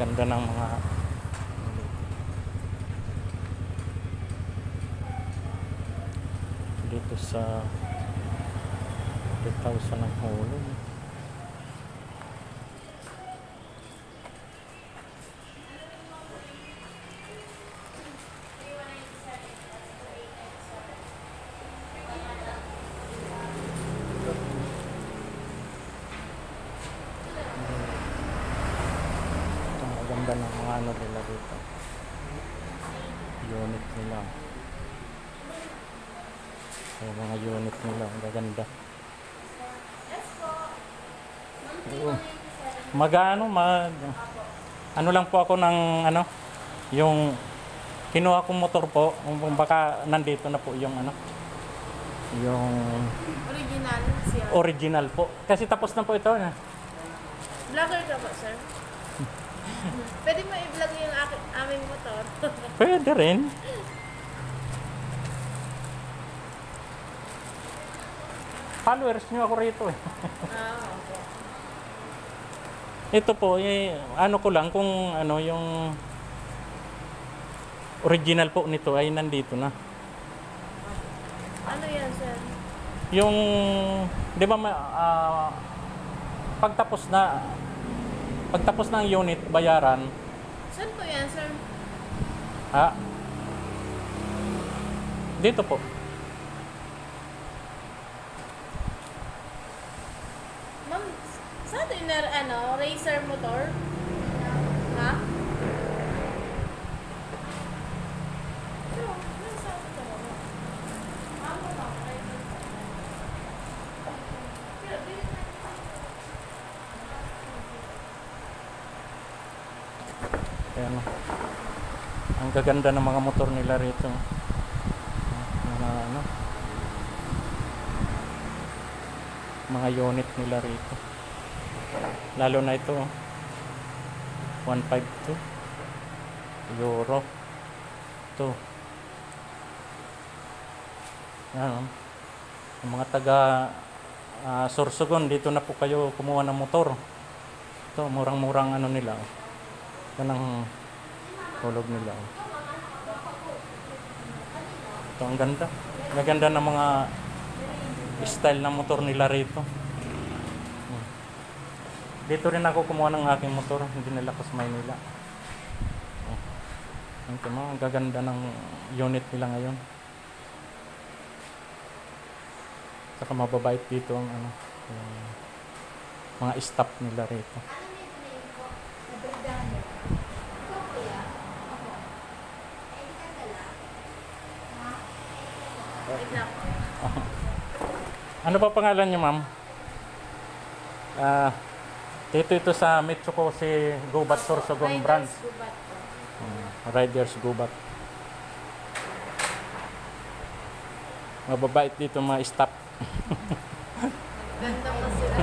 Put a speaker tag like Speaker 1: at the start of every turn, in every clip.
Speaker 1: ganda ng mga dito sa 3,000 ang hulog. Ganda ng mga ano nila dito, unit nila, ay mga unit nila ang gaganda. Ano lang po ako ng ano, yung kinuha kong motor po, baka nandito na po yung ano, yung
Speaker 2: Original siya.
Speaker 1: original po, kasi tapos na po ito na.
Speaker 2: Vlogger ka ba, sir? Pwede mo i-vlog yung aming motor.
Speaker 1: Pwede rin. Followers nyo ako rito eh.
Speaker 2: Okay.
Speaker 1: Ito po, ano ko lang kung ano yung original po nito ay nandito na.
Speaker 2: Ano yan, sir?
Speaker 1: Yung, di ba, pagtapos ng unit, bayaran,
Speaker 2: Saan po yan, sir?
Speaker 1: dito po.
Speaker 2: Ma'am, saan yung racer motor? Ha?
Speaker 1: Ayan, ang gaganda ng mga motor nila rito. Mga ano, mga unit nila rito. Lalo na ito, 152 euro. Ito. Yan, ang mga taga Sorsogon, dito na po kayo kumuha ng motor. Ito, murang-murang ano nila. Yan ang tulog nila. Ito, ang ganda. Maganda ng mga style ng motor nila rito. Dito rin ako kumuha ng aking motor. Hindi nila ko sa Maynila. Ito, ang gaganda ng unit nila ngayon. Saka mababait dito ang ano, yung mga staff nila rito. Ano pa pangalan niyo, ma'am? Ito sa Mitsukoshi Gubat Sorsogon branch. Riders Gubat. Mababait dito mga staff.
Speaker 2: Ganda pa sila.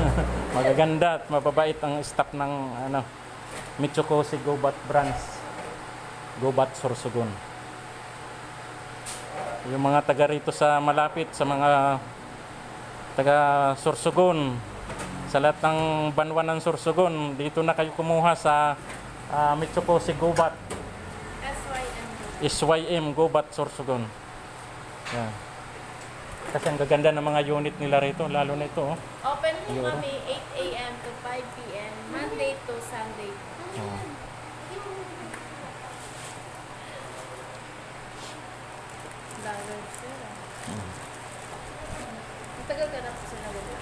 Speaker 1: Magaganda at mababait ang staff ng ano, Mitsukoshi Gubat branch. Gubat Sorsogon. Yung mga taga rito sa malapit, sa mga taga Sorsogon, sa lahat ng banwa ng Sorsogon, dito na kayo kumuha sa Mitsukoshi Gubat. SYM Gubat Sorsogon. Yan. Kasi ang gaganda ng mga unit nila rito, lalo na ito. Oh.
Speaker 2: Open po kami 8 a.m. to 5 p.m. Monday to Sunday. Vlogger sila. Matagal ka na po sila wala.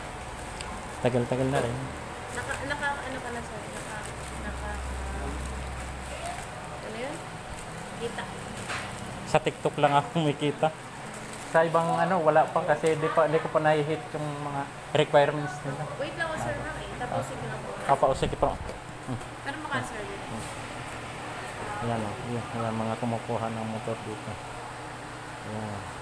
Speaker 1: Tagal-tagal na rin.
Speaker 2: Ano ka na sir? Ano yun? Kita.
Speaker 1: Sa TikTok lang ako kumikita. Sa ibang ano, wala pa kasi di ko pa na-hit yung mga requirements nila.
Speaker 2: Wait lang ako sir na eh. Tapusin ko lang po.
Speaker 1: Sige po.
Speaker 2: Pero maka-sir dito.
Speaker 1: Ayan o. Ayan mga kumukuha ng motor dito. Ayan.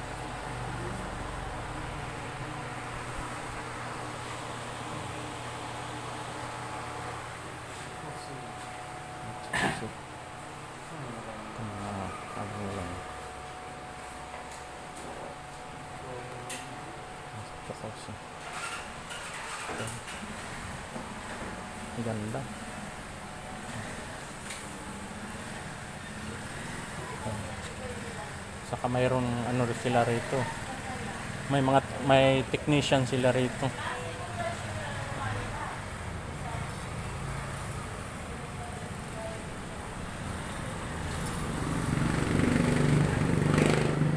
Speaker 1: Ganda. Saka mayroon ano sila rito. May technician sila rito.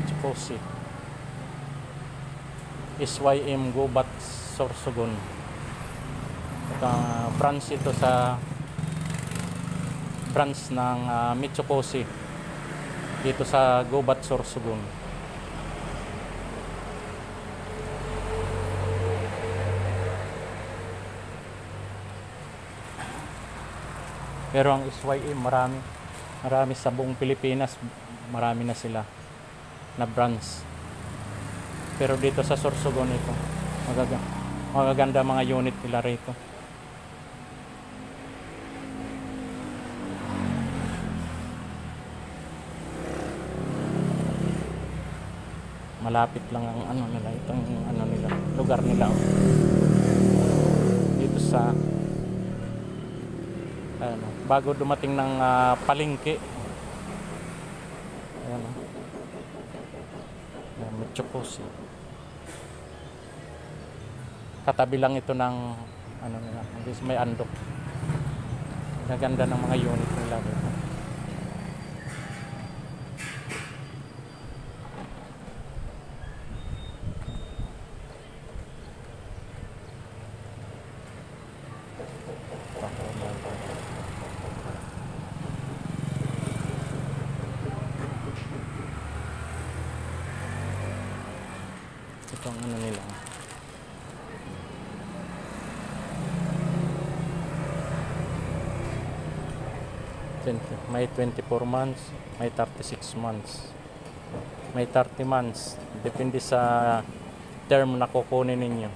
Speaker 1: Chikosi. SYM Gubat Sorsogon. Branch ito sa branch ng Mitsukoshi dito sa Gubat Sorsogon. Pero ang SYM marami sa buong Pilipinas, marami na sila na branch. Pero dito sa Sorsogon ito, magaganda mga unit nila rito. Malapit lang ang ano nila, itong ano nila, lugar nila. Dito sa ano, bago dumating ng palengke. Ayan. Mitsukoshi. Katabi lang ito ng ano nila, may andok. Gaganda ng mga unit nila dito. Ito ang ano nila. May 24 months, may 36 months, may 30 months. Depende sa term na kukunin ninyo.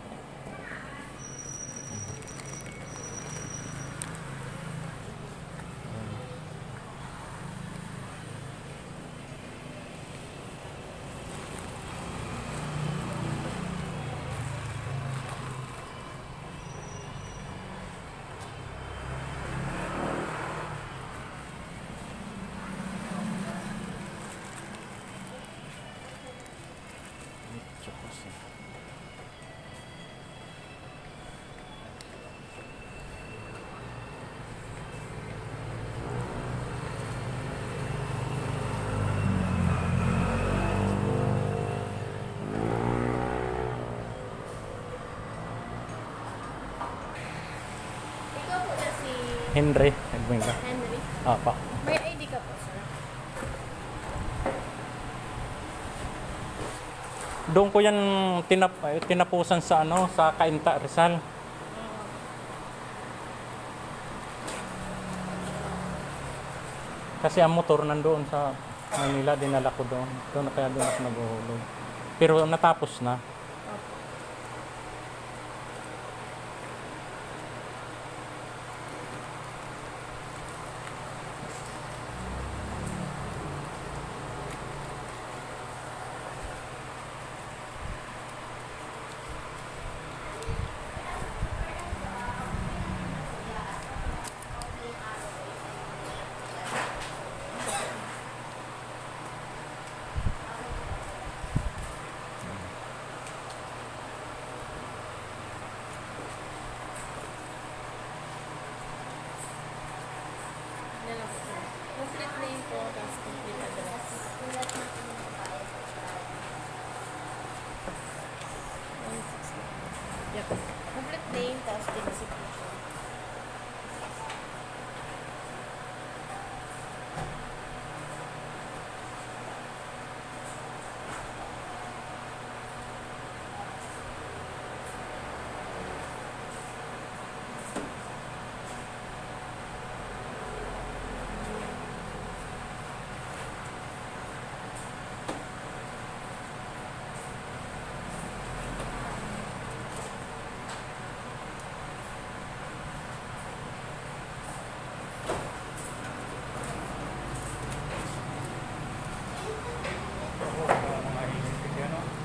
Speaker 2: Ikaw po na si
Speaker 1: Henry, nagmingka.
Speaker 2: Henry.
Speaker 1: Apa.
Speaker 2: May ID ka po, sir?
Speaker 1: Doon ko yan tinapusan sa ano, sa Cainta, Rizal. Kasi ang motor nandoon sa Manila, dinala ko doon. Kaya doon ako naghuhulog. Pero natapos na.
Speaker 2: Yan lang po, sir. Complete name po, tapos complete address. Yep. Complete name, tapos signature.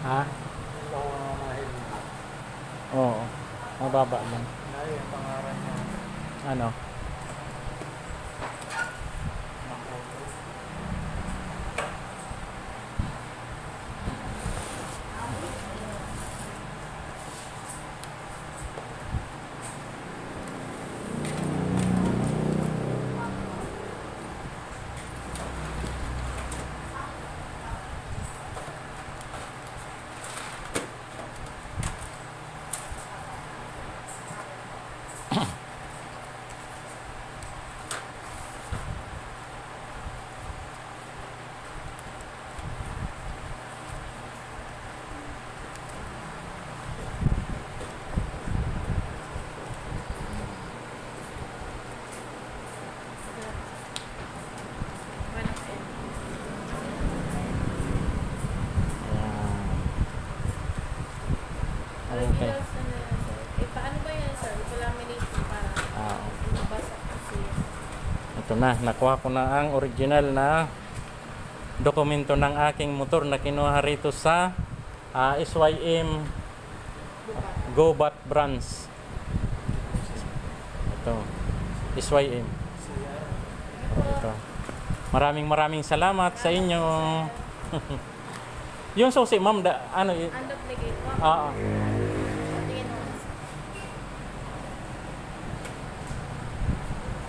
Speaker 1: Ha? Oo. Mababa lang.
Speaker 3: Ang pangalan niya.
Speaker 1: Ano?
Speaker 2: Original na yan, sir. Eh, paano ba yan, sir? Ipalaminate ko para
Speaker 1: Ah,
Speaker 2: mabasa kasi yan.
Speaker 1: ito na, nakuha ko na ang original na dokumento ng aking motor na kinuha rito sa SYM Gobat branch. Ito, SYM. Ito. Maraming salamat sa inyo. Yung susi, ma'am, ano yun?
Speaker 2: Unduplicate po. Tingin mo.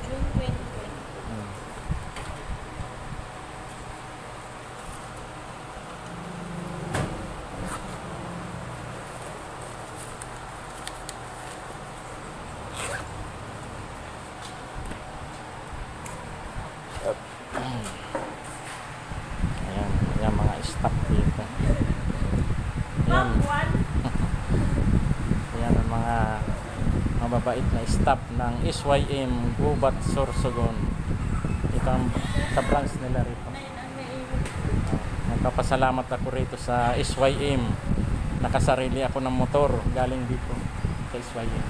Speaker 2: June 2020.
Speaker 1: Ayan, ayan mga stock dito. Ayan, ayan ang mga mababait na staff ng SYM Gubat Sorsogon. Ito ang sa branch nila rito. Nagpapasalamat ako rito sa SYM. Nakasarili ako ng motor galing dito sa SYM.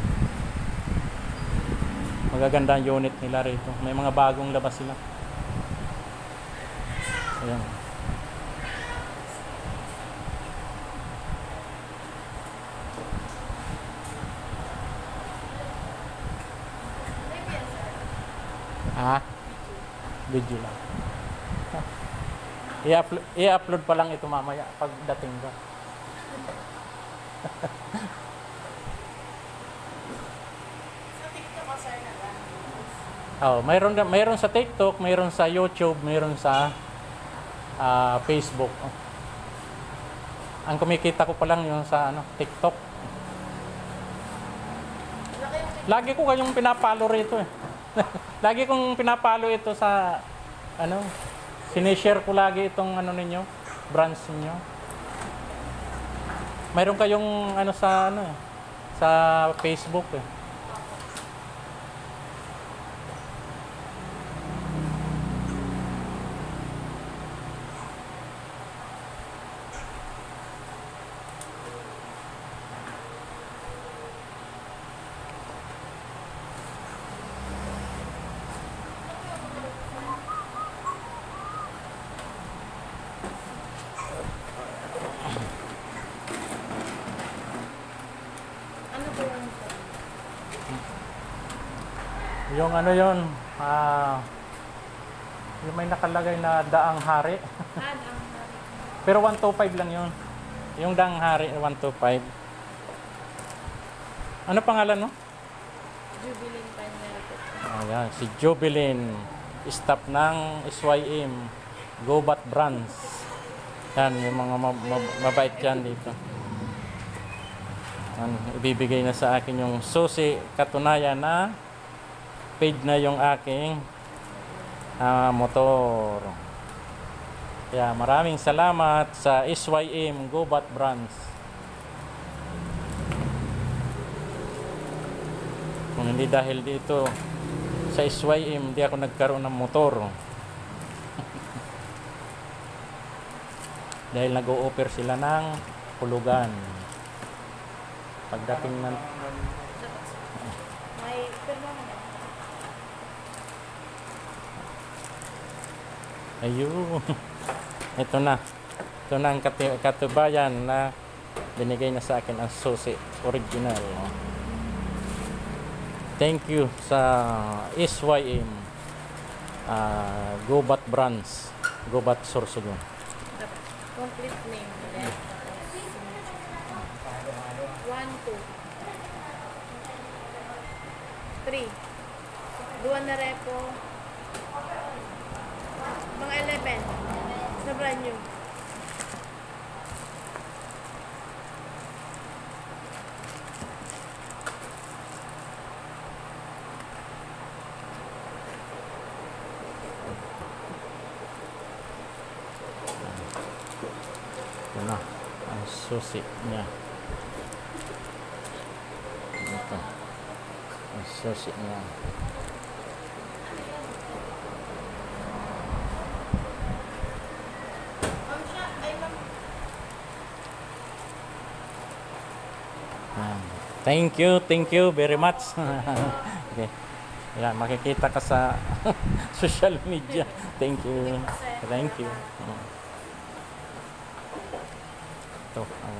Speaker 1: Magaganda ang unit nila rito. May mga bagong labas sila. Ayan. Video lang. I-upload pa lang ito mamaya pagdating ko.
Speaker 2: Sa TikTok ko, sir, na
Speaker 1: Mayroon sa TikTok, mayroon sa YouTube, mayroon sa Facebook. Ang kumikita ko pa lang yung sa TikTok. Lagi ko kayong pinapalo rito eh. Lagi kong pinapalo ito sa sinishare ko lagi itong ninyo, branch niyo. Mayroon kayong sa Facebook eh.
Speaker 2: Ano po yung sir?
Speaker 1: Yung yung may nakalagay na daang hari.
Speaker 2: Ang
Speaker 1: Pero 125 lang yun. Yung daang hari, 125. Ano pangalan mo?
Speaker 2: Jubilee Panyagot.
Speaker 1: Ayan, si Jubilin, staff ng SYM Gobat branch. Yan, yung mga mabait dyan dito. Yan, ibibigay na sa akin yung susi, katunayan na paid na yung aking motor. Kaya maraming salamat sa SYM Gobat branch. Kung hindi dahil dito sa SYM, hindi ako nagkaroon ng motor. Dahil nag-o-offer sila ng hulugan. Pagdating ng
Speaker 2: May pirma mo na.
Speaker 1: ayun. Ito na. Ito na ang katubayan na binigay na sa akin ang susi original. Thank you sa SYM Gobat branch, Gobat Sorsogon.
Speaker 2: Complete name. 1, 2, 3. Duwan na repo. Mga 11. Sa brand new.
Speaker 1: Ito na ang susi niya. Ito ang susi niya.
Speaker 2: Ma'am siya, ay ma'am.
Speaker 1: Yan. Thank you very much. Okay. Yan, makikita ka sa social media. Thank you. Thank you. Ito, ang